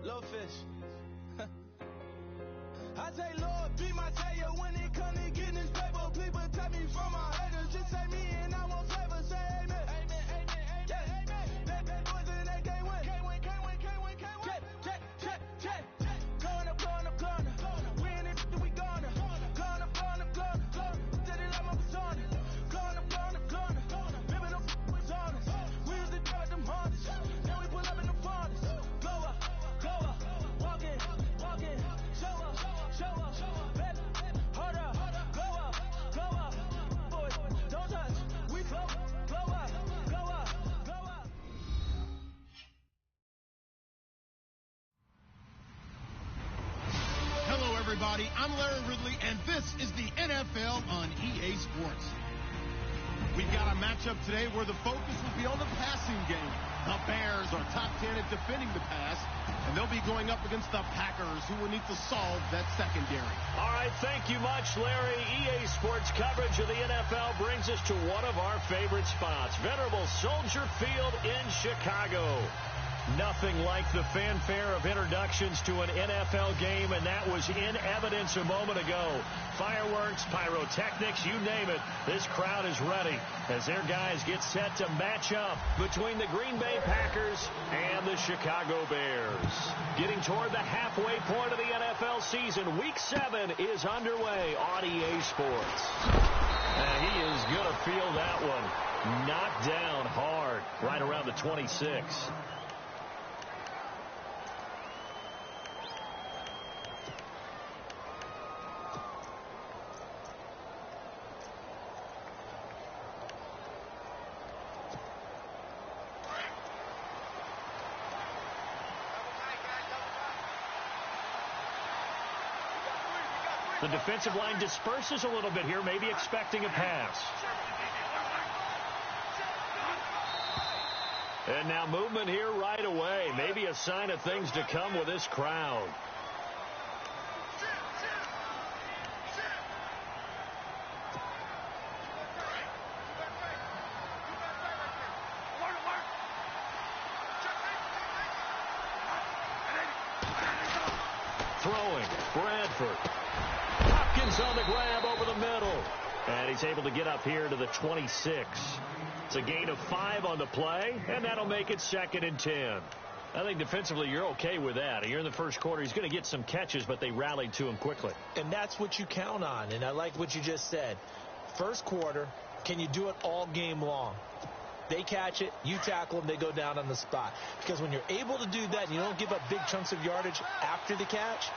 Low fish. I say, Lord, be my savior when it come to getting this paper. Please protect me from my haters. Just say me and I won't favor. Say amen. Amen, amen, amen, yeah. Amen. That boys and they can't win. Can't win, can't win, can't win, can't win. Check. Going up. We in it, we gonna. Going up. Did it like my persona. Going up. Ripping up was honest. We used to drive them hardest. Then we pull up in the farthest. Go up. Walking. Show up. Baby, hold up. Go up. Boys, don't touch. We flow up. Hello, everybody. I'm Larry Ridley, and this is the NFL on EA Sports. We've got a matchup today where the focus will be on the passing game. The Bears are top 10 at defending the pass, and they'll be going up against the Packers, who will need to solve that secondary. All right, thank you much, Larry. EA Sports coverage of the NFL brings us to one of our favorite spots, venerable Soldier Field in Chicago. Nothing like the fanfare of introductions to an NFL game, and that was in evidence a moment ago. Fireworks, pyrotechnics, you name it. This crowd is ready as their guys get set to match up between the Green Bay Packers and the Chicago Bears. Getting toward the halfway point of the NFL season, Week 7 is underway on EA Sports. He is going to feel that one. Knocked down hard right around the 26. The defensive line disperses a little bit here, maybe expecting a pass. And now movement here right away. Maybe a sign of things to come with this crowd. Throwing, Bradford. Hopkins on the grab over the middle. And he's able to get up here to the 26. It's a gain of 5 on the play, and that'll make it 2nd and 10. I think defensively you're okay with that. Here in the first quarter, he's going to get some catches, but they rallied to him quickly. And that's what you count on, and I like what you just said. First quarter, can you do it all game long? They catch it, you tackle them, they go down on the spot. Because when you're able to do that and you don't give up big chunks of yardage after the catch,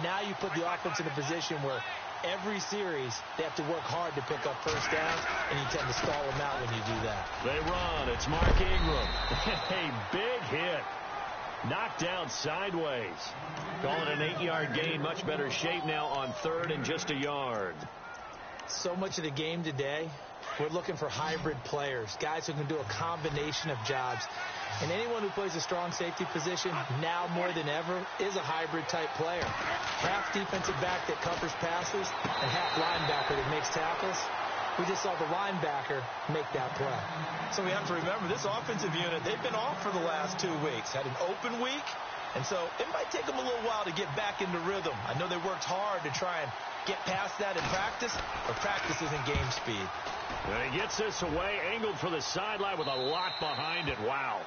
now you put the offense in a position where every series they have to work hard to pick up first downs, and you tend to stall them out when you do that. They run. It's Mark Ingram. A big hit. Knocked down sideways. Calling an 8-yard gain. Much better shape now on 3rd and just a yard. So much of the game today, we're looking for hybrid players, guys who can do a combination of jobs. And anyone who plays a strong safety position, now more than ever, is a hybrid-type player. Half defensive back that covers passes and half linebacker that makes tackles. We just saw the linebacker make that play. So we have to remember, this offensive unit, they've been off for the last 2 weeks. Had an open week, and so it might take them a little while to get back into rhythm. I know they worked hard to try and get past that in practice, but practice isn't game speed. And he gets this away, angled for the sideline with a lot behind it. Wow.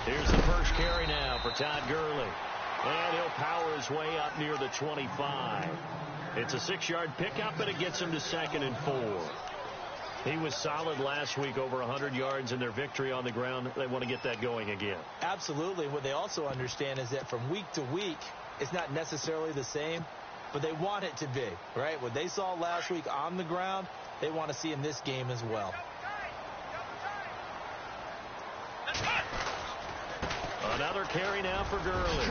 Here's the first carry now for Todd Gurley. And he'll power his way up near the 25. It's a 6-yard pickup, and it gets him to 2nd and 4. He was solid last week, over 100 yards in their victory on the ground. They want to get that going again. Absolutely. What they also understand is that from week to week, it's not necessarily the same, but they want it to be, right? What they saw last week on the ground, they want to see in this game as well. Another carry now for Gurley.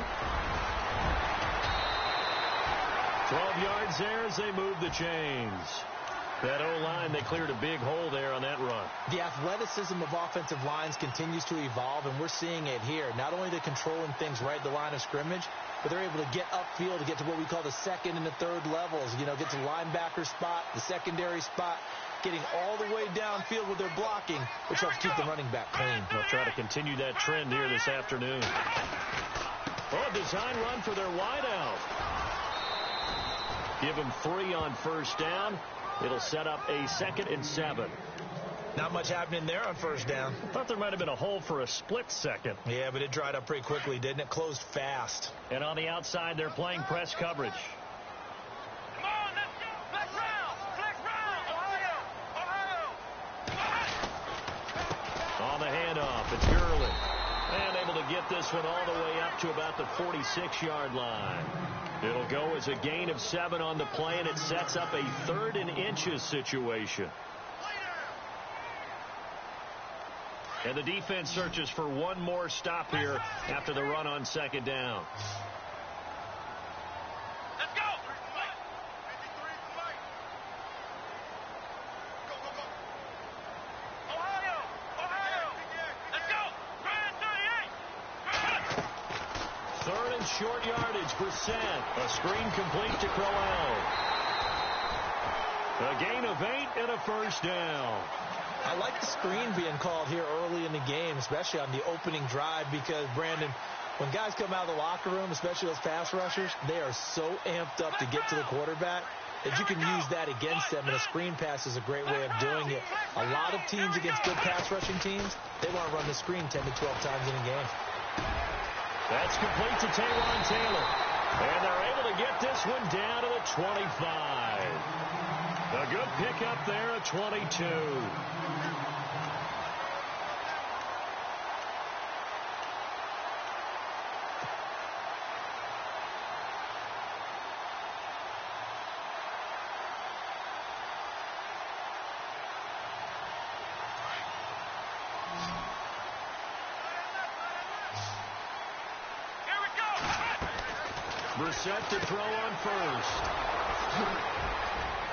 12 yards there as they move the chains. That O-line, they cleared a big hole there on that run. The athleticism of offensive lines continues to evolve, and we're seeing it here. Not only are they controlling things right at the line of scrimmage, but they're able to get upfield to get to what we call the second and the third levels. You know, get to the linebacker spot, the secondary spot, getting all the way downfield with their blocking, which helps keep the running back clean. They'll try to continue that trend here this afternoon. Oh, a design run for their wideout. Give them 3 on first down. It'll set up a 2nd and 7. Not much happening there on first down. I thought there might have been a hole for a split second. Yeah, but it dried up pretty quickly, didn't it? Closed fast. And on the outside, they're playing press coverage. Come on, let's go. Flex round. Flex round. Ohio. On the handoff, it's Gurley. And able to get this one all the way up to about the 46-yard line. It'll go as a gain of 7 on the play, and it sets up a 3rd and inches situation. And the defense searches for one more stop here after the run on 2nd down. Let's go. Ohio. Let's go. 38. 3rd and short yardage, Brissett. A screen complete to Crowell. A gain of 8 and a first down. I like the screen being called here early in the game, especially on the opening drive, because, Brandon, when guys come out of the locker room, especially those pass rushers, they are so amped up to get to the quarterback that you can use that against them, and a screen pass is a great way of doing it. A lot of teams against good pass rushing teams, they want to run the screen 10 to 12 times in a game. That's complete to Taywan Taylor. And they're able to get this one down to the 25. A good pickup there at 22. Brissett to throw on first.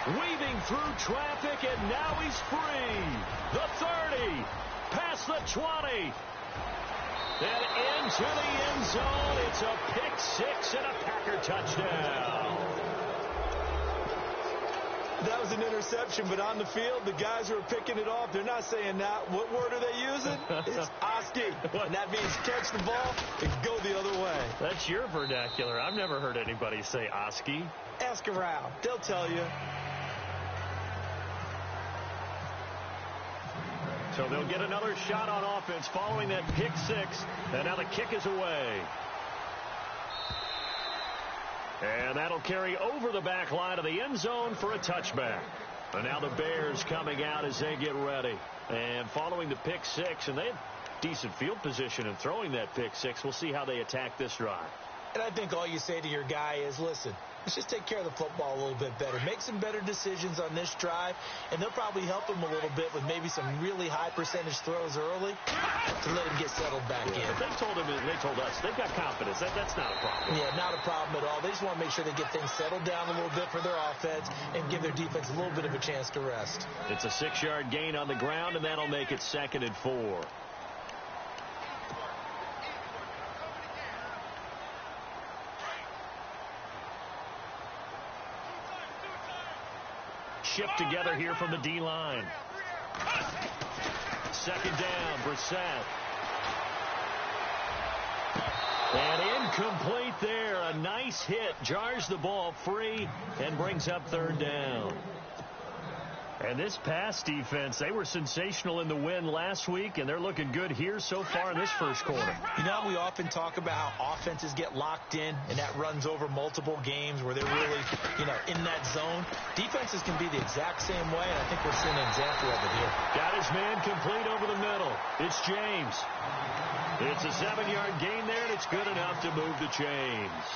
Weaving through traffic, and now he's free. The 30, past the 20. Then into the end zone. It's a pick 6 and a Packer touchdown. That was an interception, but on the field, the guys who are picking it off, they're not saying that. What word are they using? It's Oski. And that means catch the ball and go the other way. That's your vernacular. I've never heard anybody say Oski. Ask around. They'll tell you. So they'll get another shot on offense following that pick 6. And now the kick is away. And that'll carry over the back line of the end zone for a touchback. And now the Bears coming out as they get ready. And following the pick 6, and they had decent field position in throwing that pick 6. We'll see how they attack this drive. And I think all you say to your guy is, listen, let's just take care of the football a little bit better. Make some better decisions on this drive, and they'll probably help him a little bit with maybe some really high percentage throws early to let him get settled back in. They told him, they told us, they've got confidence. That's not a problem. Yeah, not a problem at all. They just want to make sure they get things settled down a little bit for their offense and give their defense a little bit of a chance to rest. It's a 6-yard gain on the ground, and that'll make it 2nd and 4. Shipped together here from the D-line. 2nd down, Brissett. And incomplete there. A nice hit. Jars the ball free and brings up 3rd down. And this pass defense, they were sensational in the win last week, and they're looking good here so far in this first quarter. You know, we often talk about how offenses get locked in, and that runs over multiple games where they're really, in that zone. Defenses can be the exact same way, and I think we're seeing an example of it here. Got his man complete over the middle. It's James. It's a 7-yard gain there, and it's good enough to move the chains.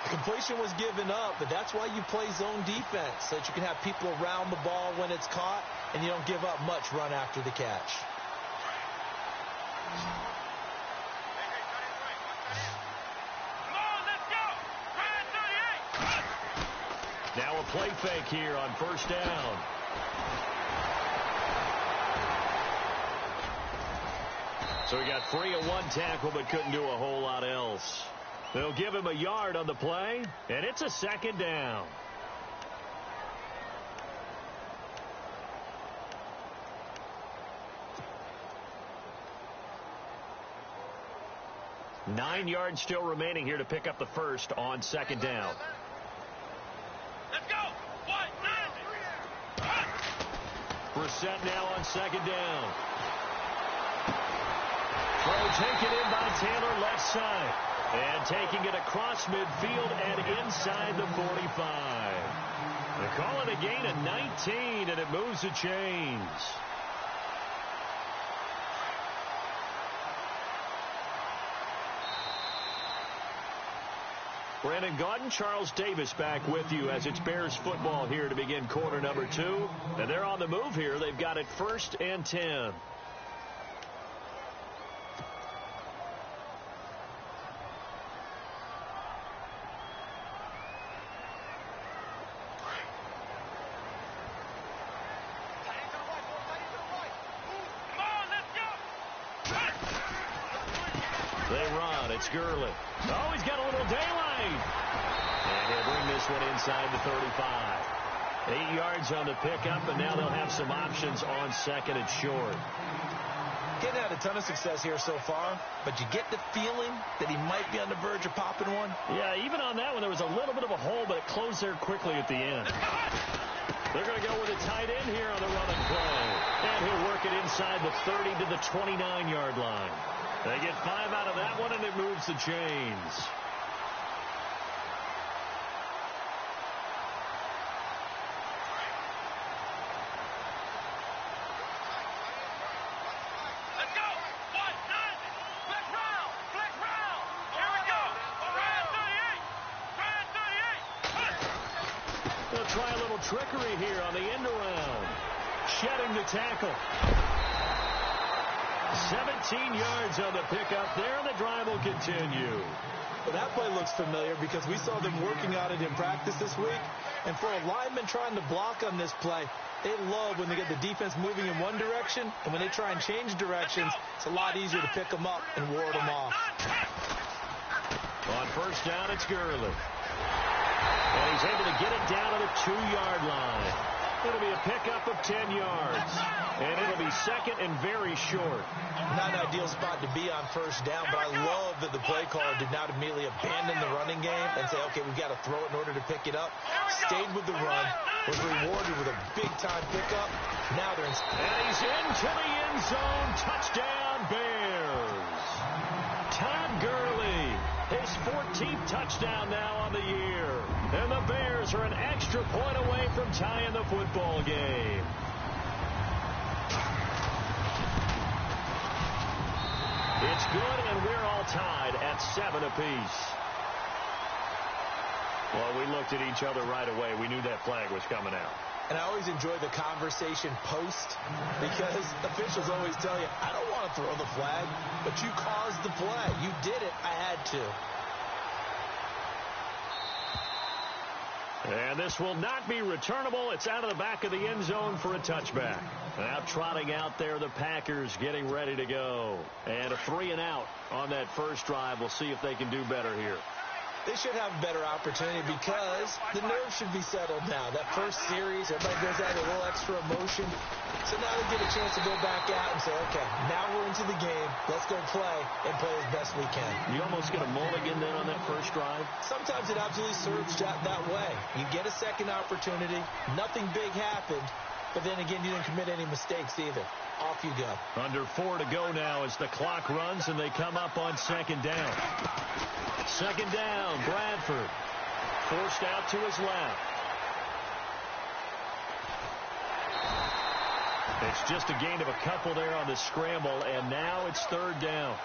The completion was given up, but that's why you play zone defense, so that you can have people around the ball when it's caught, and you don't give up much run after the catch. play fake here on first down. So he got free of one tackle but couldn't do a whole lot else. They'll give him a yard on the play, and it's a second down. Nine yards still remaining here to pick up the first on second down. Let's go. Brissett now on second down. Throw taken in by Taylor left side. And taking it across midfield and inside the 45. They call it a gain of 19, and it moves the chains. Brandon Gaudin, Charles Davis back with you as it's Bears football here to begin quarter number 2. And they're on the move here. They've got it 1st and 10. They run. It's Gurley. Oh, he's got a little daylight. And he'll bring this one inside the 35. 8 yards on the pickup, and now they'll have some options on second and short. Getting had a ton of success here so far, but you get the feeling that he might be on the verge of popping one. Yeah, even on that one, there was a little bit of a hole, but it closed there quickly at the end. They're going to go with a tight end here on the running play. And he'll work it inside the 30 to the 29-yard line. They get 5 out of that one, and it moves the chains. Let's go. Flex round. Here we go. Brand 38. They'll try a little trickery here on the end around. Shedding the tackle. 17 yards on the pickup there, and the drive will continue. Well, that play looks familiar because we saw them working on it in practice this week. And for a lineman trying to block on this play, they love when they get the defense moving in one direction, and when they try and change directions, it's a lot easier to pick them up and ward them off. On first down, it's Gurley. And he's able to get it down to the 2-yard line. It'll be a pickup of 10 yards. And it'll be second and very short. Not an ideal spot to be on first down, but I love that the play caller did not immediately abandon the running game and say, okay, we've got to throw it in order to pick it up. Stayed with the run, was rewarded with a big-time pickup. Now they're in. And he's into the end zone. Touchdown, Bears. Todd Gurley, his 14th touchdown now on the year. And the Bears are an extra point away from tying the football game. It's good, and we're all tied at 7 apiece. Well, we looked at each other right away. We knew that flag was coming out. And I always enjoy the conversation post because officials always tell you, I don't want to throw the flag, but you caused the play. You did it. I had to. And this will not be returnable. It's out of the back of the end zone for a touchback. Now trotting out there, the Packers getting ready to go. And a 3-and-out on that first drive. We'll see if they can do better here. They should have a better opportunity because the nerves should be settled now. That first series, everybody goes out with a little extra emotion. So now they get a chance to go back out and say, okay, now we're into the game. Let's go play and play as best we can. You almost get a mulligan then on that first drive? Sometimes it absolutely serves that way. You get a second opportunity. Nothing big happened. But then again, you didn't commit any mistakes either. Off you go. Under 4 to go now as the clock runs and they come up on second down. Second down, Bradford. Forced out to his left. It's just a gain of a couple there on the scramble, and now it's third down.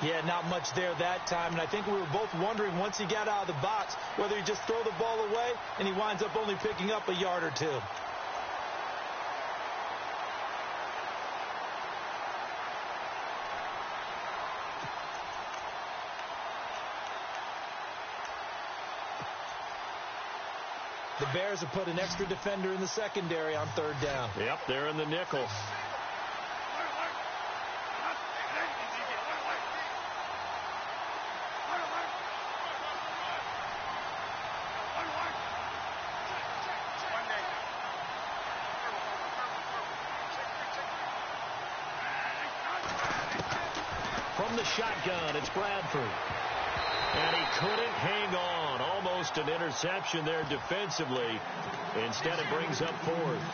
Yeah, not much there that time, and I think we were both wondering once he got out of the box whether he'd just throw the ball away, and he winds up only picking up a yard or two. The Bears have put an extra defender in the secondary on third down. Yep, they're in the nickel. From the shotgun, it's Bradford. And he couldn't hang on. Almost an interception there defensively. Instead, it brings up fourth.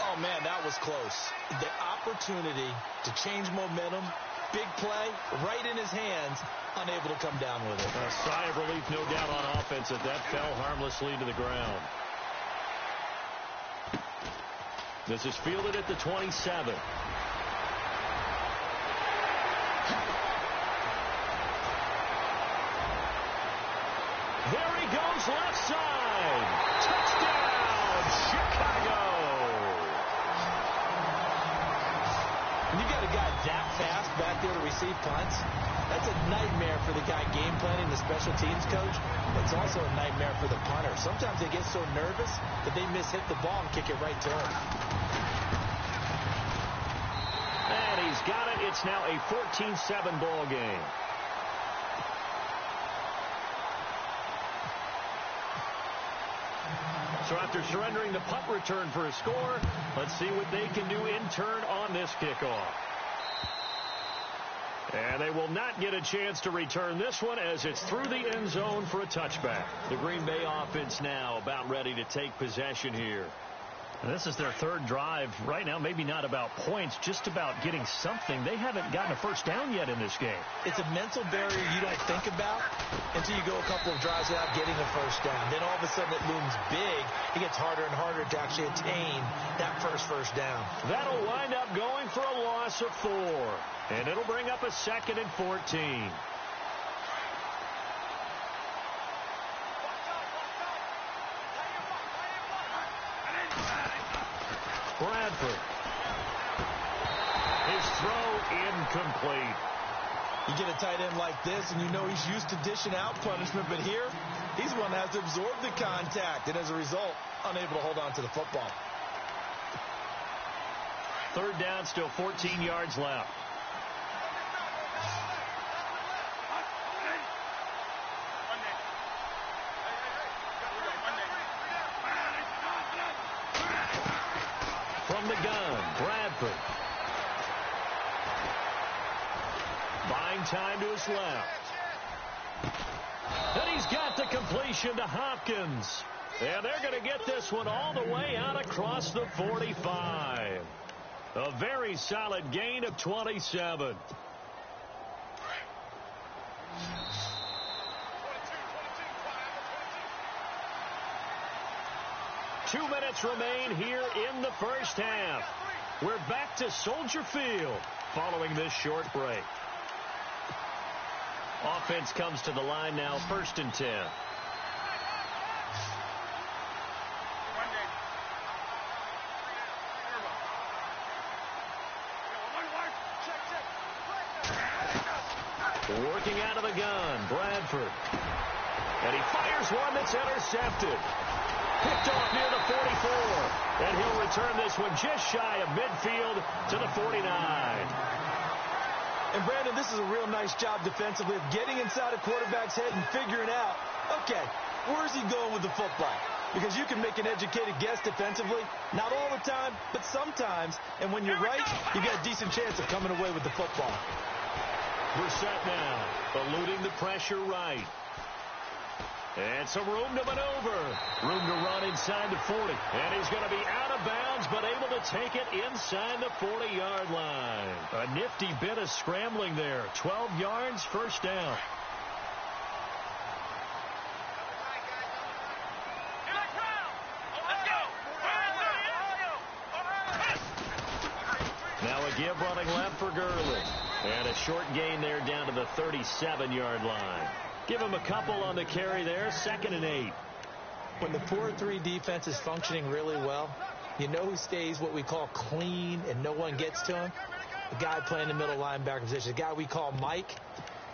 Oh, man, that was close. The opportunity to change momentum, big play, right in his hands, unable to come down with it. A sigh of relief, no doubt, on offense as that fell harmlessly to the ground. This is fielded at the 27. There he goes, left side. Touchdown, Chicago. When you got a guy that fast back there to receive punts, that's a nightmare for the guy game planning, the special teams coach. It's also a nightmare for the punter. Sometimes they get so nervous that they hit the ball and kick it right to him. And he's got it. It's now a 14-7 ball game. So after surrendering the punt return for a score, let's see what they can do in turn on this kickoff. And they will not get a chance to return this one as it's through the end zone for a touchback. The Green Bay offense now about ready to take possession here. And this is their third drive right now. Maybe not about points, just about getting something. They haven't gotten a first down yet in this game. It's a mental barrier you don't think about until you go a couple of drives without getting a first down. Then all of a sudden it looms big. It gets harder and harder to actually attain that first down. That'll wind up going for a loss of 4. And it'll bring up a 2nd and 14. Bradford. His throw incomplete. You get a tight end like this, and you know he's used to dishing out punishment, but here, he's the one that has to absorb the contact, and as a result, unable to hold on to the football. Third down, still 14 yards left. From the gun, Bradford. Buying time to his left. And he's got the completion to Hopkins. And they're going to get this one all the way out across the 45. A very solid gain of 27. Two minutes remain here in the first half. We're back to Soldier Field following this short break. Offense comes to the line now, 1st and 10. Working out of the gun, Bradford. And he fires one that's intercepted. Picked off near the 44. And he'll return this one just shy of midfield to the 49. And, Brandon, this is a real nice job defensively of getting inside a quarterback's head and figuring out, okay, where's he going with the football? Because you can make an educated guess defensively. Not all the time, but sometimes. And when you're right, you get a decent chance of coming away with the football. Brissett now, eluding the pressure right. And some room to maneuver. Room to run inside the 40. And he's going to be out of bounds, but able to take it inside the 40-yard line. A nifty bit of scrambling there. 12 yards, first down. Now a give running left for Gurley. And a short gain there down to the 37-yard line. Give him a couple on the carry there, 2nd and 8. When the 4-3 defense is functioning really well, you know who stays what we call clean and no one gets to him? The guy playing the middle linebacker position, the guy we call Mike.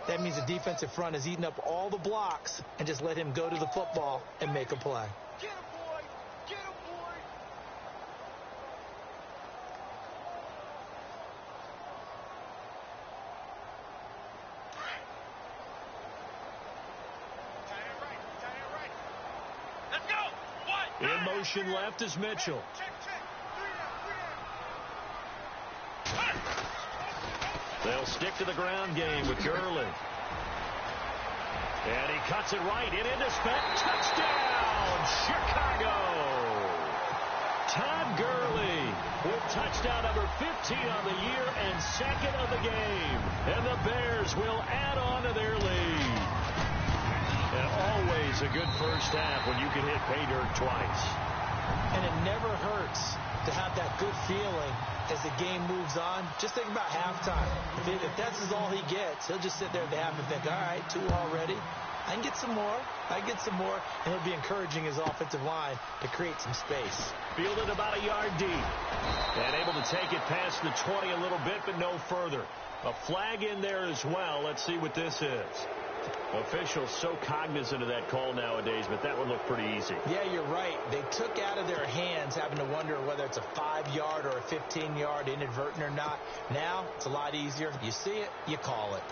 That means the defensive front is eating up all the blocks and just let him go to the football and make a play. Get him, boy! Get him, boy! Tight end right. Tight end right. Let's go! One! In motion left is Mitchell. Check, check. They'll stick to the ground game with Gurley. And he cuts it right and into space. Touchdown, Chicago! Todd Gurley with touchdown number 15 on the year and second of the game. And the Bears will add on to their lead. And always a good first half when you can hit pay dirt twice. And it never hurts to have that good feeling as the game moves on. Just think about halftime. If that's all he gets, he'll just sit there at the half and think, all right, 2 already. I can get some more. I can get some more. And he'll be encouraging his offensive line to create some space. Fielded about a yard deep. And able to take it past the 20 a little bit, but no further. A flag in there as well. Let's see what this is. Officials so cognizant of that call nowadays, but that would look pretty easy. Yeah, you're right. They took out of their hands having to wonder whether it's a 5-yard or a 15-yard inadvertent or not. Now, it's a lot easier. You see it, you call it.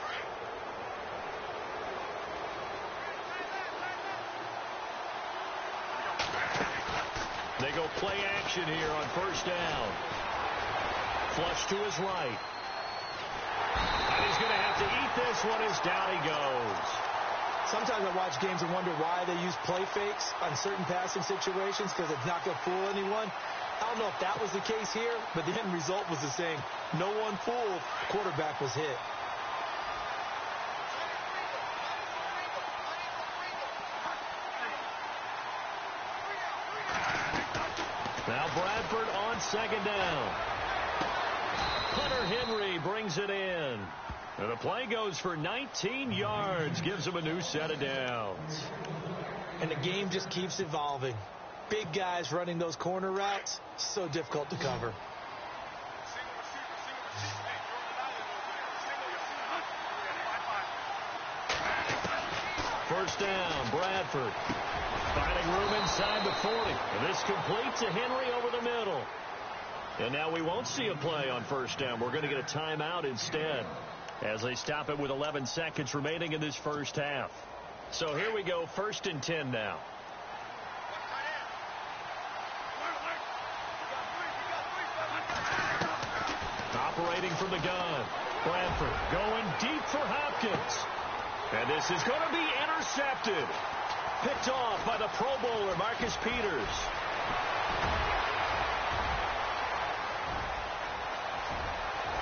They go play action here on first down. Flush to his right. And he's going to have to eat this one as down he goes. Sometimes I watch games and wonder why they use play fakes on certain passing situations because it's not going to fool anyone. I don't know if that was the case here, but the end result was the same. No one fooled. Quarterback was hit. Now Bradford on second down. Hunter Henry brings it in. And the play goes for 19 yards, gives him a new set of downs. And the game just keeps evolving. Big guys running those corner routes, so difficult to cover. First down, Bradford. Finding room inside the 40. And this completes a Henry over the middle. And now we won't see a play on first down. We're going to get a timeout instead as they stop it with 11 seconds remaining in this first half. So here we go, 1st and 10 now. Operating from the gun. Bradford going deep for Hopkins. And this is going to be intercepted. Picked off by the Pro Bowler, Marcus Peters.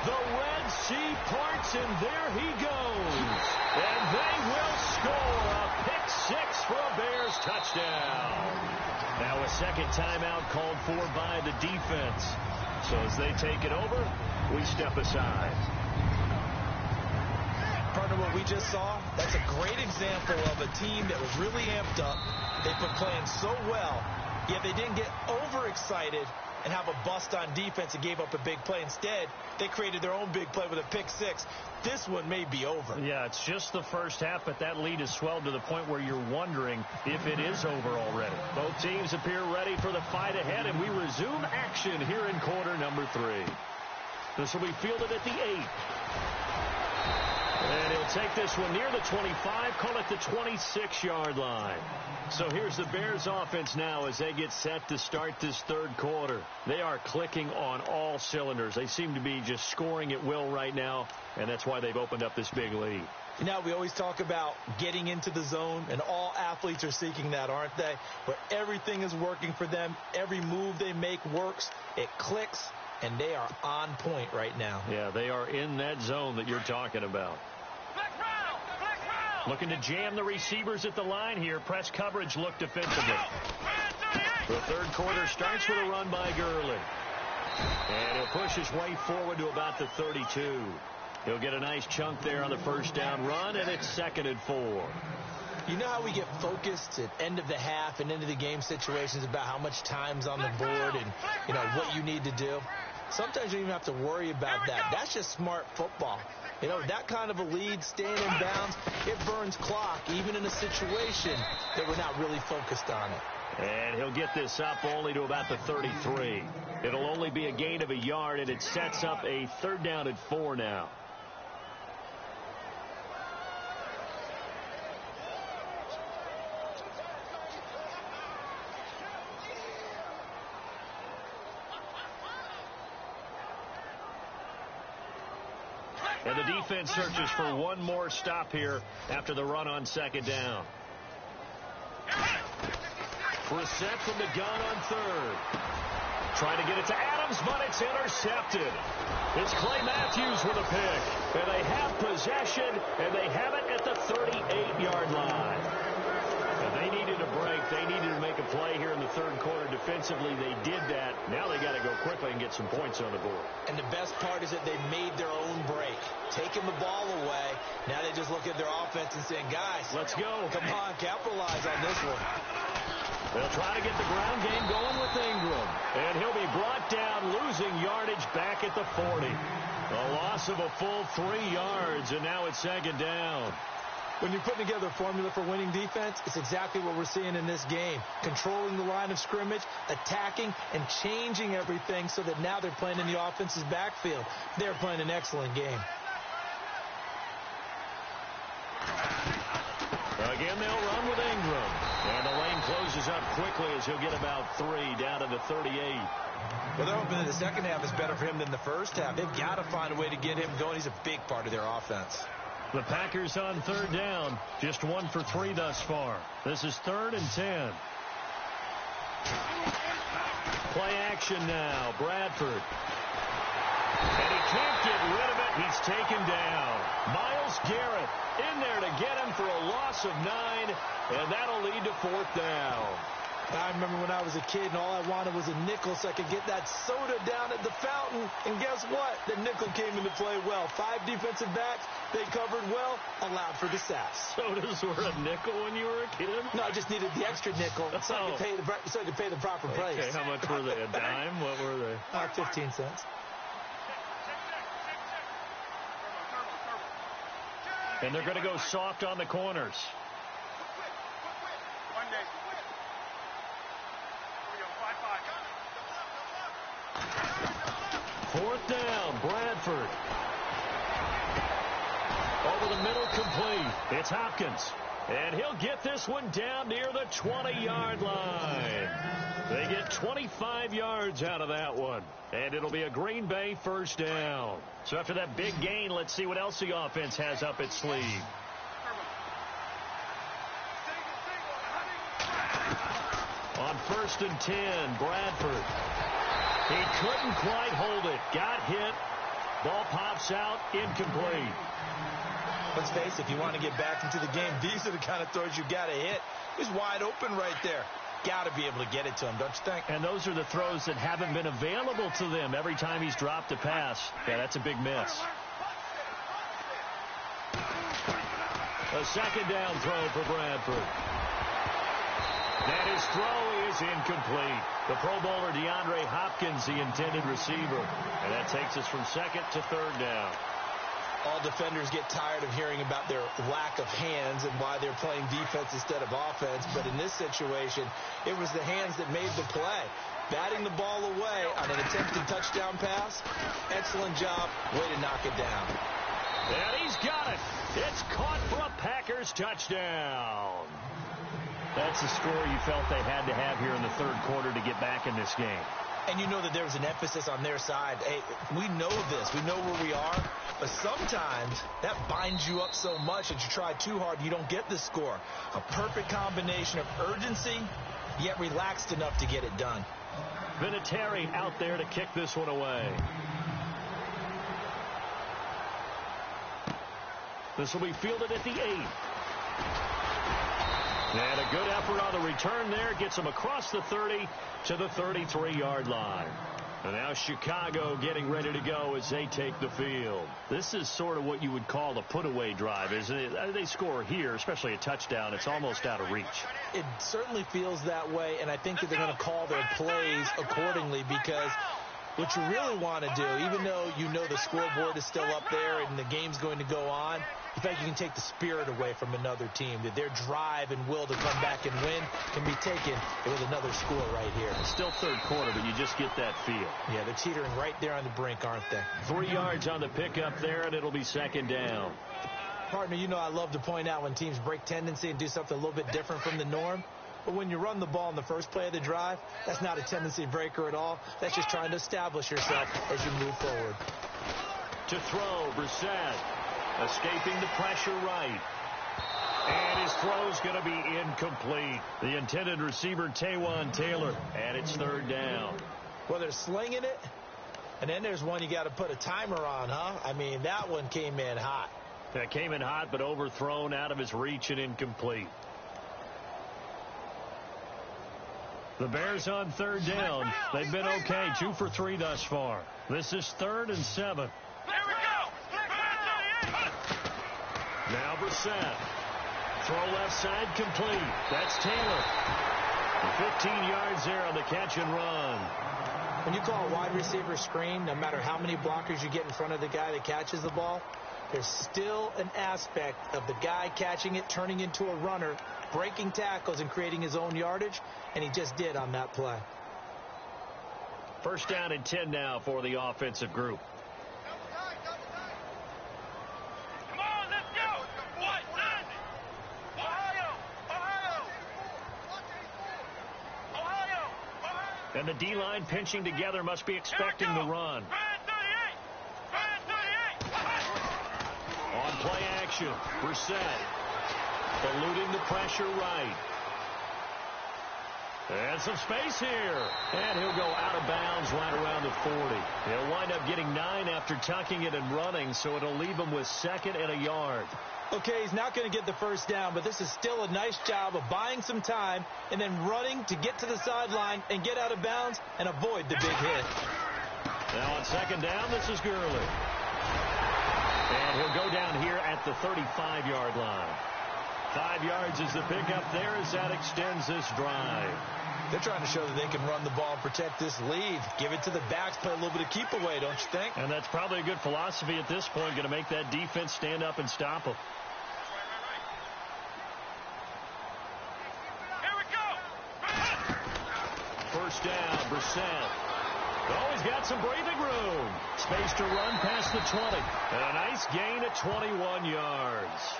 The Red Sea parts, and there he goes. And they will score a pick six for a Bears touchdown. Now a second timeout called for by the defense. So as they take it over, we step aside. Partner, what we just saw, that's a great example of a team that was really amped up. They've been playing so well, yet they didn't get overexcited and have a bust on defense and gave up a big play. Instead, they created their own big play with a pick six. This one may be over. Yeah, it's just the first half, but that lead has swelled to the point where you're wondering if it is over already. Both teams appear ready for the fight ahead, and we resume action here in quarter number 3. This will be fielded at the 8. And he'll take this one near the 25, call it the 26-yard line. So here's the Bears offense now as they get set to start this third quarter. They are clicking on all cylinders. They seem to be just scoring at will right now, and that's why they've opened up this big lead. You know, we always talk about getting into the zone, and all athletes are seeking that, aren't they? Where everything is working for them. Every move they make works. It clicks, and they are on point right now. Yeah, they are in that zone that you're talking about. Looking to jam the receivers at the line here. Press coverage look defensively. The third quarter starts with a run by Gurley. And he'll push his way forward to about the 32. He'll get a nice chunk there on the first down run, and it's 2nd and 4. You know how we get focused at end of the half and into the game situations about how much time's on the board and, you know, what you need to do? sometimes you don't even have to worry about that. That's just smart football. You know, that kind of a lead, staying in bounds, it burns clock, even in a situation that we're not really focused on it. And he'll get this up only to about the 33. It'll only be a gain of a yard, and it sets up a 3rd down and 4 now. And the defense searches for one more stop here after the run on 2nd down. Brissett from the gun on 3rd. Trying to get it to Adams, but it's intercepted. It's Clay Matthews with a pick. And they have possession, and they have it at the 38-yard line. And they needed a break. They needed to make a play here in the 3rd quarter. Defensively, they did that. Now they got to go quickly and get some points on the board. And the best part is that they made their own break. Taking the ball away. Now they just look at their offense and saying, guys, let's go. Come on, capitalize on this one. They'll try to get the ground game going with Ingram. And he'll be brought down, losing yardage back at the 40. A loss of a full 3 yards, and now it's 2nd down. When you're putting together a formula for winning defense, it's exactly what we're seeing in this game. Controlling the line of scrimmage, attacking, and changing everything so that now they're playing in the offense's backfield. They're playing an excellent game. Again, they'll run with Ingram. And the lane closes up quickly as he'll get about 3 down to the 38. Well, they're hoping that the second half is better for him than the first half. They've got to find a way to get him going. He's a big part of their offense. The Packers on 3rd down. Just 1 for 3 thus far. This is 3rd and 10. Play action now. Bradford. And he can't get rid of it. He's taken down. Myles Garrett in there to get him for a loss of 9. And that'll lead to 4th down. I remember when I was a kid and all I wanted was a nickel so I could get that soda down at the fountain. And guess what? The nickel came into play well. 5 defensive backs. They covered well, allowed for the sacks. Sodas were a nickel when you were a kid? No, I just needed the extra nickel so I could pay the proper price. Okay, how much were they? A dime? What were they? 15 cents. And they're going to go soft on the corners. 4th down, Bradford. Over the middle, complete. It's Hopkins. And he'll get this one down near the 20-yard line. They get 25 yards out of that one. And it'll be a Green Bay 1st down. So after that big gain, let's see what else the offense has up its sleeve. On 1st and 10, Bradford. He couldn't quite hold it. Got hit. Ball pops out. Incomplete. Let's face it, if you want to get back into the game, these are the kind of throws you got to hit. He's wide open right there. Got to be able to get it to him, don't you think? And those are the throws that haven't been available to them every time he's dropped a pass. Yeah, that's a big miss. A 2nd down throw for Bradford. And his throw is incomplete. The Pro Bowler DeAndre Hopkins, the intended receiver. And that takes us from 2nd to 3rd down. All defenders get tired of hearing about their lack of hands and why they're playing defense instead of offense. But in this situation, it was the hands that made the play. Batting the ball away on an attempted touchdown pass. Excellent job. Way to knock it down. And he's got it. It's caught for a Packers touchdown. That's the score you felt they had to have here in the 3rd quarter to get back in this game. And you know that there was an emphasis on their side. Hey, we know this. We know where we are. But sometimes that binds you up so much that you try too hard, you don't get the score. A perfect combination of urgency, yet relaxed enough to get it done. Vinatieri out there to kick this one away. This will be fielded at the 8. And a good effort on the return there. Gets him across the 30 to the 33-yard line. And now Chicago getting ready to go as they take the field. This is sort of what you would call a put-away drive, isn't it? They score here, especially a touchdown. It's almost out of reach. It certainly feels that way, and I think that they're going to call their plays accordingly because what you really want to do, even though you know the scoreboard is still up there and the game's going to go on, the fact you can take the spirit away from another team, that their drive and will to come back and win can be taken with another score right here. It's still third quarter, but you just get that feel. Yeah, they're teetering right there on the brink, aren't they? 3 yards on the pickup there, and it'll be second down. Partner, you know I love to point out when teams break tendency and do something a little bit different from the norm. But when you run the ball in the first play of the drive, that's not a tendency breaker at all. That's just trying to establish yourself as you move forward. To throw, Brissett. Escaping the pressure right. And his throw's going to be incomplete. The intended receiver, Taywan Taylor. And it's third down. Well, they're slinging it. And then there's one you got to put a timer on, huh? I mean, that one came in hot. That came in hot, but overthrown, out of his reach and incomplete. The Bears on third down. They've been okay, 2 for 3 thus far. This is 3rd and 7. Here we go. Now Brissett. Throw left side complete. That's Taylor. 15 yards there on the catch and run. When you call a wide receiver screen, no matter how many blockers you get in front of the guy that catches the ball, there's still an aspect of the guy catching it, turning into a runner, breaking tackles and creating his own yardage, and he just did on that play. First down and 10 now for the offensive group. Come on, let's go. What? Ohio. And the D-line pinching together, must be expecting the run. On play action, Brissett eluding the pressure right. And some space here. And he'll go out of bounds right around the 40. He'll wind up getting 9 after tucking it and running, so it'll leave him with 2nd and a yard. Okay, he's not going to get the first down, but this is still a nice job of buying some time and then running to get to the sideline and get out of bounds and avoid the big hit. Now on second down, this is Gurley. And he'll go down here at the 35-yard line. 5 yards is the pickup there as that extends this drive. They're trying to show that they can run the ball and protect this lead. Give it to the backs, play a little bit of keep away, don't you think? And that's probably a good philosophy at this point, going to make that defense stand up and stop them. Here we go. First down, Brissett. Oh, he's got some breathing room. Space to run past the 20. And a nice gain at 21 yards.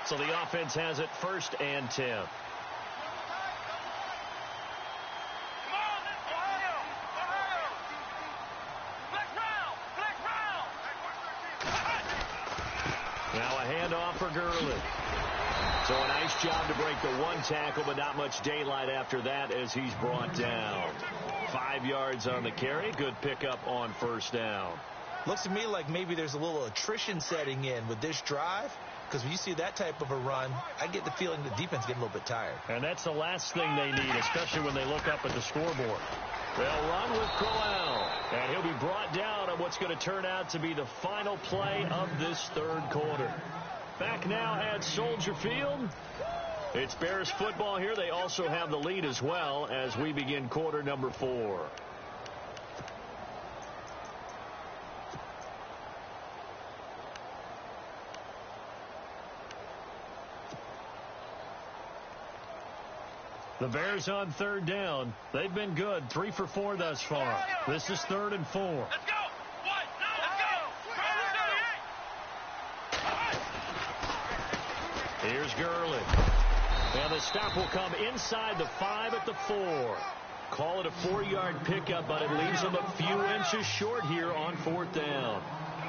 So the offense has it 1st and 10. Now a handoff for Gurley. So a nice job to break the 1 tackle, but not much daylight after that as he's brought down. 5 yards on the carry. Good pickup on first down. Looks to me like maybe there's a little attrition setting in with this drive, because when you see that type of a run, I get the feeling the defense getting a little bit tired. And that's the last thing they need, especially when they look up at the scoreboard. They'll run with Crowell, and he'll be brought down on what's going to turn out to be the final play of this 3rd quarter. Back now at Soldier Field. It's Bears football here. They also have the lead as well as we begin quarter number 4. The Bears on 3rd down. They've been good. 3 for 4 thus far. This is 3rd and 4. Let's go. Here's Gurley. And the stop will come inside the 5 at the 4. Call it a 4-yard pickup, but it leaves them a few inches short here on 4th down.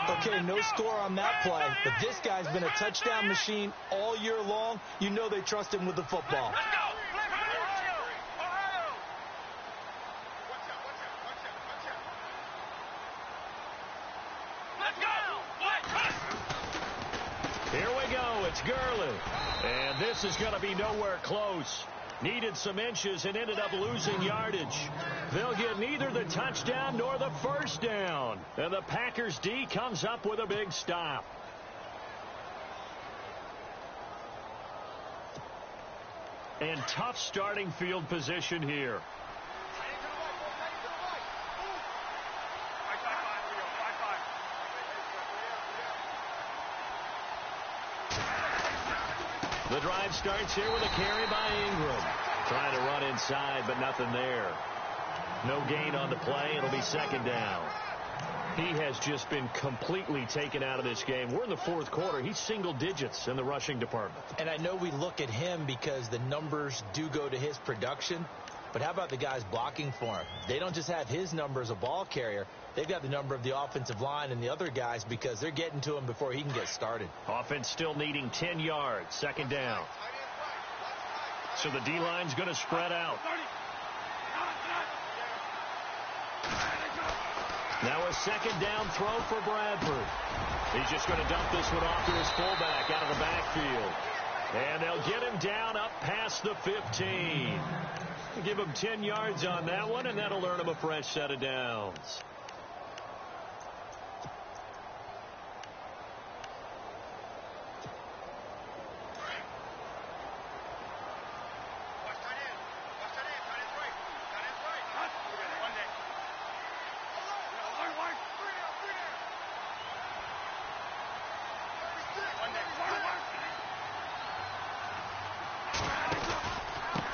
Okay, no score on that play, but this guy's been a touchdown machine all year long. You know they trust him with the football. Here we go. It's Gurley. And this is going to be nowhere close. Needed some inches and ended up losing yardage. They'll get neither the touchdown nor the first down. And the Packers D comes up with a big stop. And tough starting field position here. The drive starts here with a carry by Ingram. Trying to run inside, but nothing there. No gain on the play. It'll be second down. He has just been completely taken out of this game. We're in the fourth quarter. He's single digits in the rushing department. And I know we look at him because the numbers do go to his production. But how about the guys blocking for him? They don't just have his number as a ball carrier. They've got the number of the offensive line and the other guys because they're getting to him before he can get started. Offense still needing 10 yards. Second down. So the D-line's going to spread out. Now a second down throw for Bradford. He's just going to dump this one off to his fullback out of the backfield. And they'll get him down up past the 15. Give him 10 yards on that one, and that'll earn him a fresh set of downs.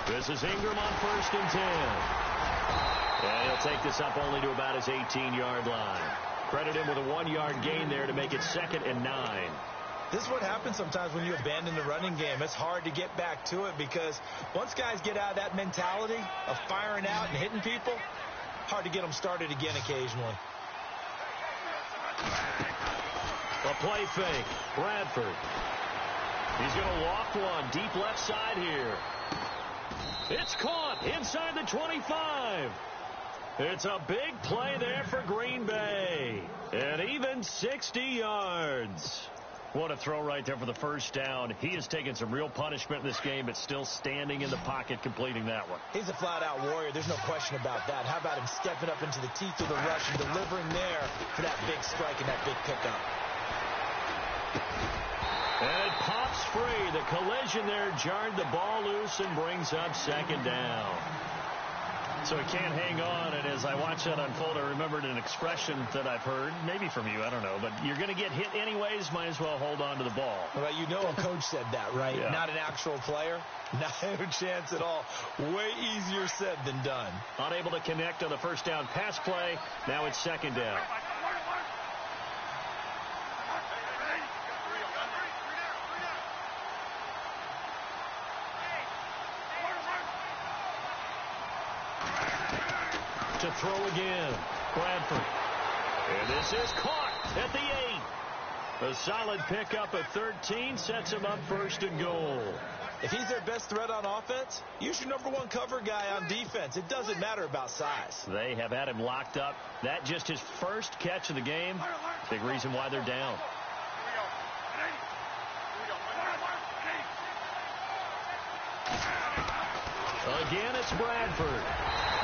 This is Ingram on 1st and 10. And he'll take this up only to about his 18-yard line. Credit him with a 1-yard gain there to make it 2nd and 9. This is what happens sometimes when you abandon the running game. It's hard to get back to it because once guys get out of that mentality of firing out and hitting people, hard to get them started again occasionally. A play fake. Bradford. He's going to walk one deep left side here. It's caught inside the 25. It's a big play there for Green Bay. And even 60 yards. What a throw right there for the first down. He has taken some real punishment in this game, but still standing in the pocket completing that one. He's a flat-out warrior. There's no question about that. How about him stepping up into the teeth of the rush and delivering there for that big strike and that big pickup. And it pops free. The collision there jarred the ball loose and brings up second down. So he can't hang on, and as I watch that unfold, I remembered an expression that I've heard, maybe from you, I don't know, but you're going to get hit anyways, might as well hold on to the ball. Well, you know a coach said that, right? Yeah. Not an actual player. Not a chance at all. Way easier said than done. Unable to connect on the first down pass play. Now it's second down. To throw again, Bradford. And this is caught at the 8. A solid pickup at 13 sets him up 1st and goal. If he's their best threat on offense, use your #1 cover guy on defense. It doesn't matter about size. They have had him locked up. That just his first catch of the game. Big reason why they're down. Again, it's Bradford.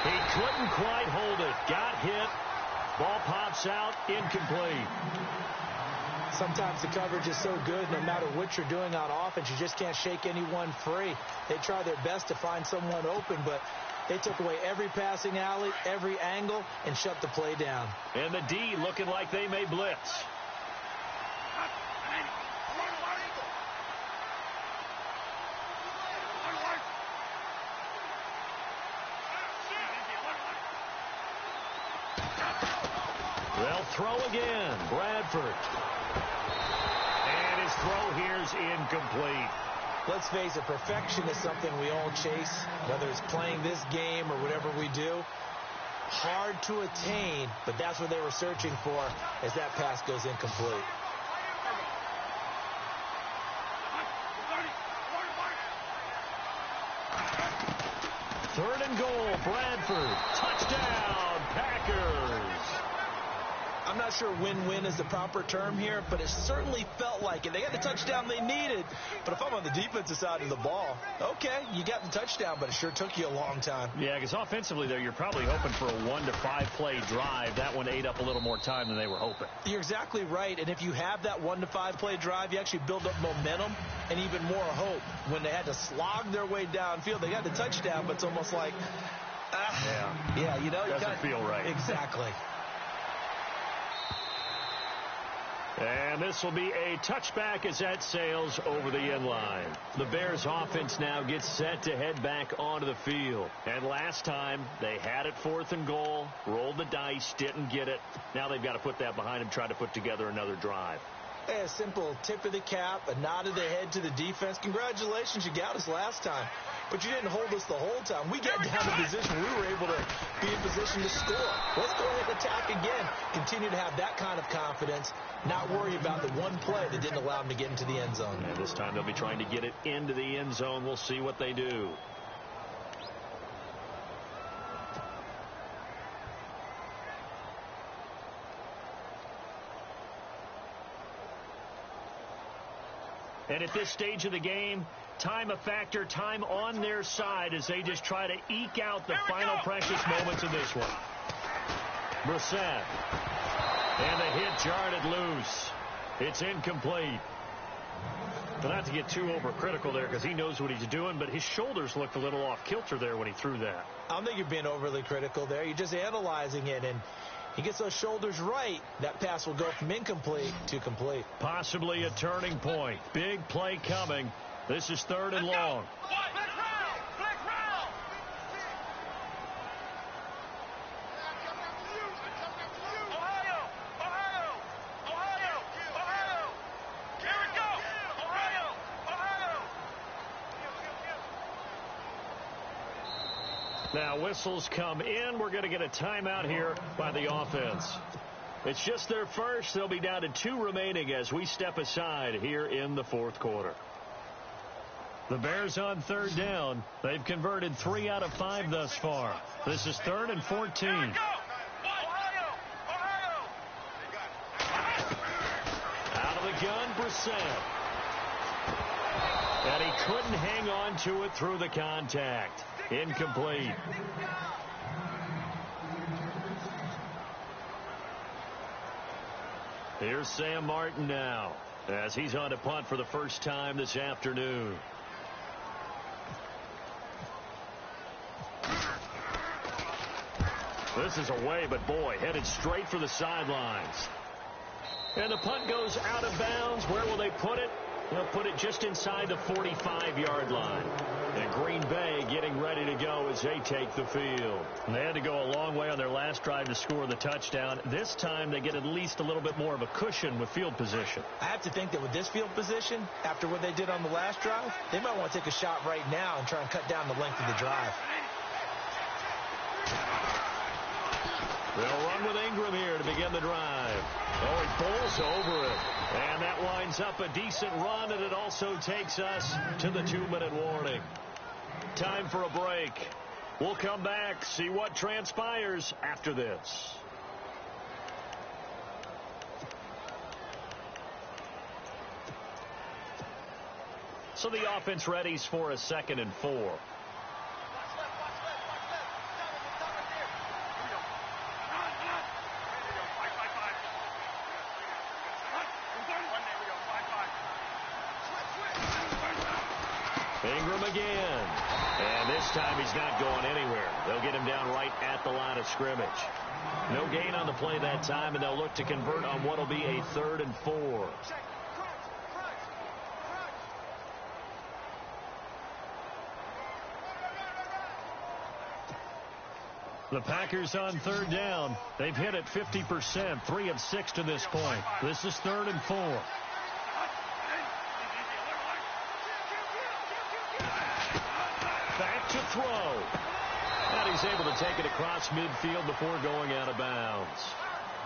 He couldn't quite hold it. Got hit. Ball pops out. Incomplete. Sometimes the coverage is so good, no matter what you're doing on offense, you just can't shake anyone free. They try their best to find someone open, but they took away every passing alley, every angle, and shut the play down. And the D looking like they may blitz. They'll throw again. Bradford. And his throw here's incomplete. Let's face it, perfection is something we all chase, whether it's playing this game or whatever we do. Hard to attain, but that's what they were searching for as that pass goes incomplete. Third and goal, Bradford. Touchdown, Packers. I'm not sure win-win is the proper term here, but it certainly felt like it. They got the touchdown they needed. But if I'm on the defensive side of the ball, okay, you got the touchdown, but it sure took you a long time. Yeah, because offensively there, you're probably hoping for a 1 to 5 play drive. That one ate up a little more time than they were hoping. You're exactly right. And if you have that 1 to 5 play drive, you actually build up momentum and even more hope. When they had to slog their way downfield, they got the touchdown, but it's almost like, yeah, you know, doesn't feel right. Exactly. And this will be a touchback as that sails over the end line. The Bears offense now gets set to head back onto the field. And last time, they had it 4th and goal, rolled the dice, didn't get it. Now they've got to put that behind them, try to put together another drive. Hey, a simple tip of the cap, a nod of the head to the defense. Congratulations, you got us last time. But you didn't hold us the whole time. We got down to position. We were able to be in position to score. Let's go ahead and attack again. Continue to have that kind of confidence, not worry about the one play that didn't allow them to get into the end zone. And this time they'll be trying to get it into the end zone. We'll see what they do. And at this stage of the game, time a factor, time on their side as they just try to eke out the final precious moments of this one. Brissett. And the hit jarred it loose. It's incomplete. But not to get too overcritical there because he knows what he's doing, but his shoulders looked a little off kilter there when he threw that. I don't think you're being overly critical there. You're just analyzing it, and he gets those shoulders right, that pass will go from incomplete to complete. Possibly a turning point. Big play coming. This is 3rd and long. Now whistles come in. We're going to get a timeout here by the offense. It's just their first. They'll be down to 2 remaining as we step aside here in the 4th quarter. The Bears on 3rd down. They've converted 3 out of 5 thus far. This is 3rd and 14. Out of the gun, Brissett. And he couldn't hang on to it through the contact. Incomplete. Here's Sam Martin now as he's on to punt for the first time this afternoon. This is away, but boy, headed straight for the sidelines. And the punt goes out of bounds. Where will they put it? They'll put it just inside the 45-yard line. And Green Bay getting ready to go as they take the field. And they had to go a long way on their last drive to score the touchdown. This time they get at least a little bit more of a cushion with field position. I have to think that with this field position, after what they did on the last drive, they might want to take a shot right now and try and cut down the length of the drive. They'll run with Ingram here to begin the drive. Oh, he bowls over it. And that winds up a decent run, and it also takes us to the 2-minute warning. Time for a break. We'll come back, see what transpires after this. So the offense readies for a 2nd and 4. Ingram again. And this time he's not going anywhere. They'll get him down right at the line of scrimmage. No gain on the play that time, and they'll look to convert on what will be a 3rd and 4. The Packers on 3rd down. They've hit it 50%, 3 of 6 to this point. This is 3rd and 4. Back to throw. And he's able to take it across midfield before going out of bounds.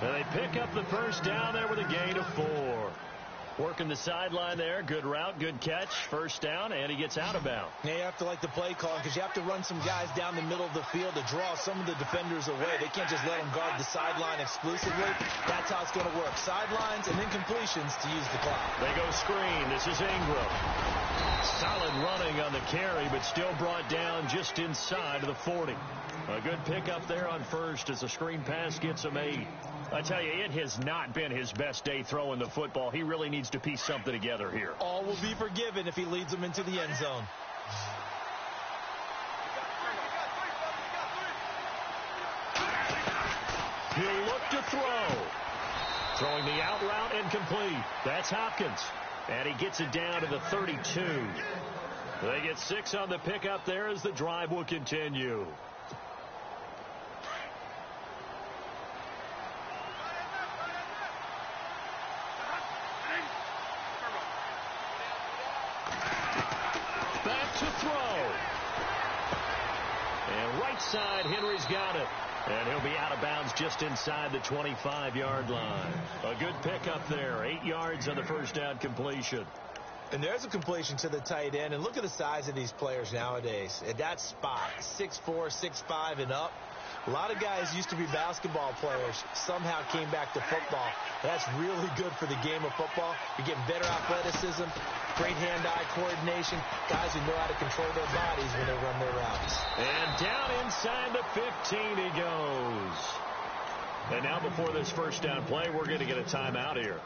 And they pick up the first down there with a gain of 4. Working the sideline there. Good route, good catch. First down, and he gets out of bounds. Now you have to like the play calling because you have to run some guys down the middle of the field to draw some of the defenders away. They can't just let them guard the sideline exclusively. That's how it's going to work. Sidelines and then completions to use the clock. They go screen. This is Ingram. Solid running on the carry, but still brought down just inside of the 40. A good pickup there on first as the screen pass gets him 8. I tell you, it has not been his best day throwing the football. He really needs to piece something together here. All will be forgiven if he leads them into the end zone. He'll look to throw. Throwing the out route incomplete. That's Hopkins. And he gets it down to the 32. They get 6 on the pickup there as the drive will continue. Back to throw. And right side, Henry's got it. And he'll be out of bounds just inside the 25-yard line. A good pickup there. 8 yards on the first down completion. And there's a completion to the tight end. And look at the size of these players nowadays. At that spot, 6'4", 6'5", and up. A lot of guys used to be basketball players, somehow came back to football. That's really good for the game of football. You're getting better athleticism, great hand-eye coordination, guys who know how to control their bodies when they run their routes. And down inside the 15 he goes. And now before this first down play, we're going to get a timeout here,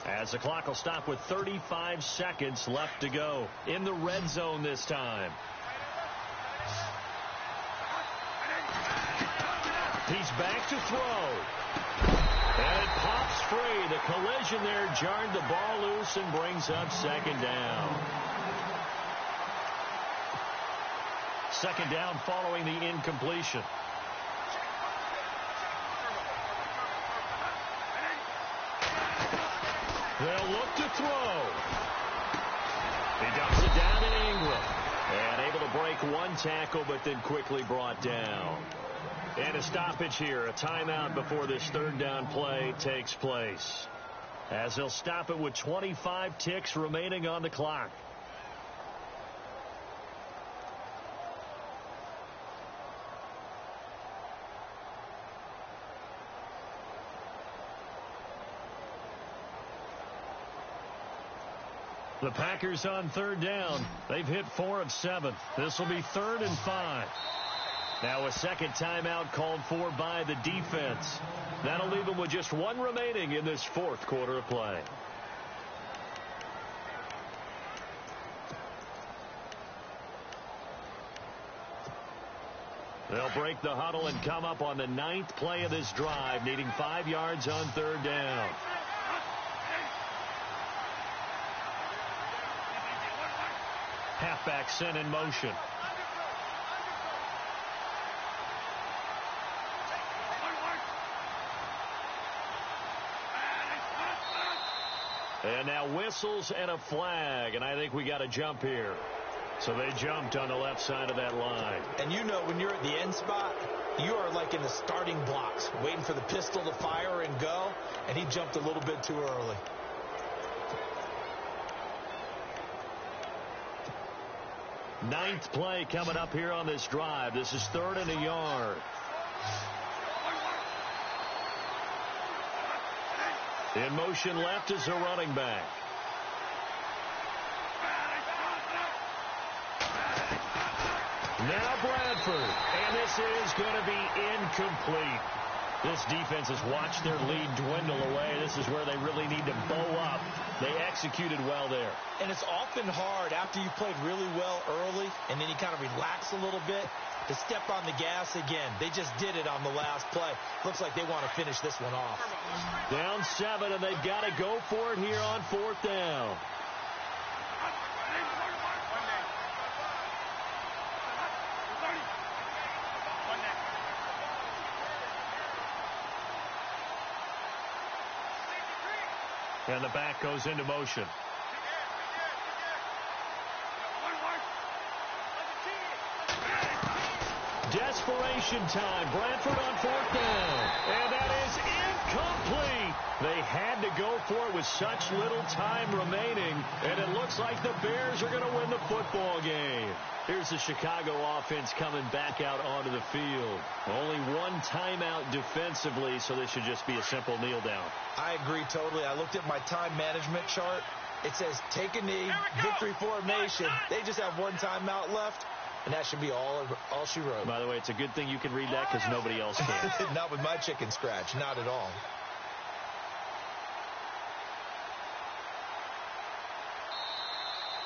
as the clock will stop with 35 seconds left to go. In the red zone this time. He's back to throw. And it pops free. The collision there jarred the ball loose and brings up second down. Second down following the incompletion. They'll look to throw. He dumps it down to Ingram. And able to break one tackle, but then quickly brought down. And a stoppage here, a timeout before this third down play takes place, as they'll stop it with 25 ticks remaining on the clock. The Packers on third down. They've hit 4 of 7. This will be 3rd and 5. Now a second timeout called for by the defense. That'll leave them with just 1 remaining in this fourth quarter of play. They'll break the huddle and come up on the 9th play of this drive, needing 5 yards on third down. Halfback sent in motion. And now whistles and a flag, and I think we got a jump here. So they jumped on the left side of that line. And you know, when you're at the end spot, you are like in the starting blocks, waiting for the pistol to fire and go, and he jumped a little bit too early. Ninth play coming up here on this drive. This is 3rd and a yard. In motion left is a running back. Now Bradford, and this is going to be incomplete. This defense has watched their lead dwindle away. This is where they really need to bow up. They executed well there. And it's often hard after you played really well early and then you kind of relax a little bit to step on the gas again. They just did it on the last play. Looks like they want to finish this one off. Down 7, and they've got to go for it here on 4th down. And the back goes into motion. Desperation time. Bradford on 4th down. And that is incomplete. They had to go for it with such little time remaining, and it looks like the Bears are going to win the football game. Here's the Chicago offense coming back out onto the field. Only one timeout defensively, so this should just be a simple kneel down. I agree totally. I looked at my time management chart. It says take a knee, victory formation. They just have one timeout left, and that should be all she wrote. By the way, it's a good thing you can read that because nobody else can. Not with my chicken scratch. Not at all.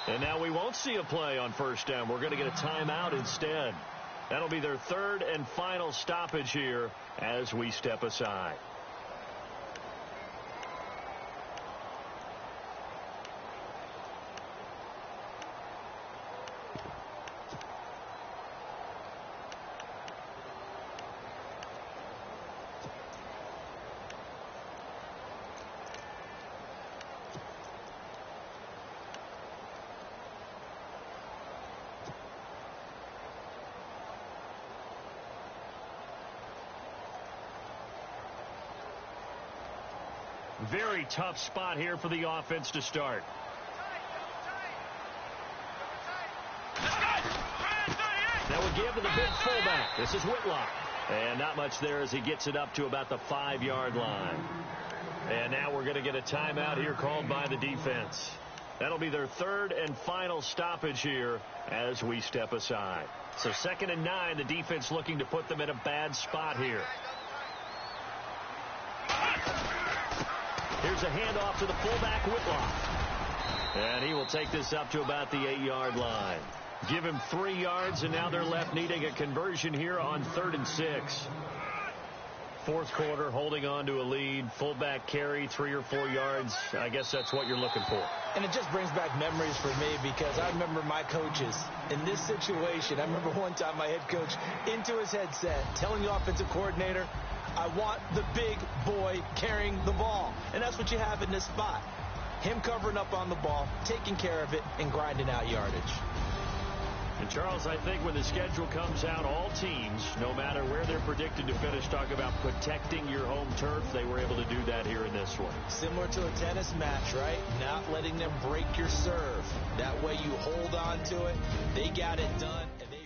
And now we won't see a play on first down. We're going to get a timeout instead. That'll be their third and final stoppage here as we step aside. Very tough spot here for the offense to start. Now we give to the big fullback. This is Whitlock. And not much there as he gets it up to about the 5-yard line. And now we're going to get a timeout here called by the defense. That'll be their third and final stoppage here as we step aside. So 2nd and 9, the defense looking to put them in a bad spot here. Here's a handoff to the fullback, Whitlock. And he will take this up to about the 8-yard line. Give him 3 yards, and now they're left needing a conversion here on 3rd and 6. Fourth quarter, holding on to a lead. Fullback carry, 3 or 4 yards. I guess that's what you're looking for. And it just brings back memories for me because I remember my coaches in this situation. I remember one time my head coach into his headset telling the offensive coordinator, I want the big boy carrying the ball. And that's what you have in this spot. Him covering up on the ball, taking care of it, and grinding out yardage. And, Charles, I think when the schedule comes out, all teams, no matter where they're predicted to finish, talk about protecting your home turf. They were able to do that here in this one. Similar to a tennis match, right? Not letting them break your serve. That way you hold on to it. They got it done, and they...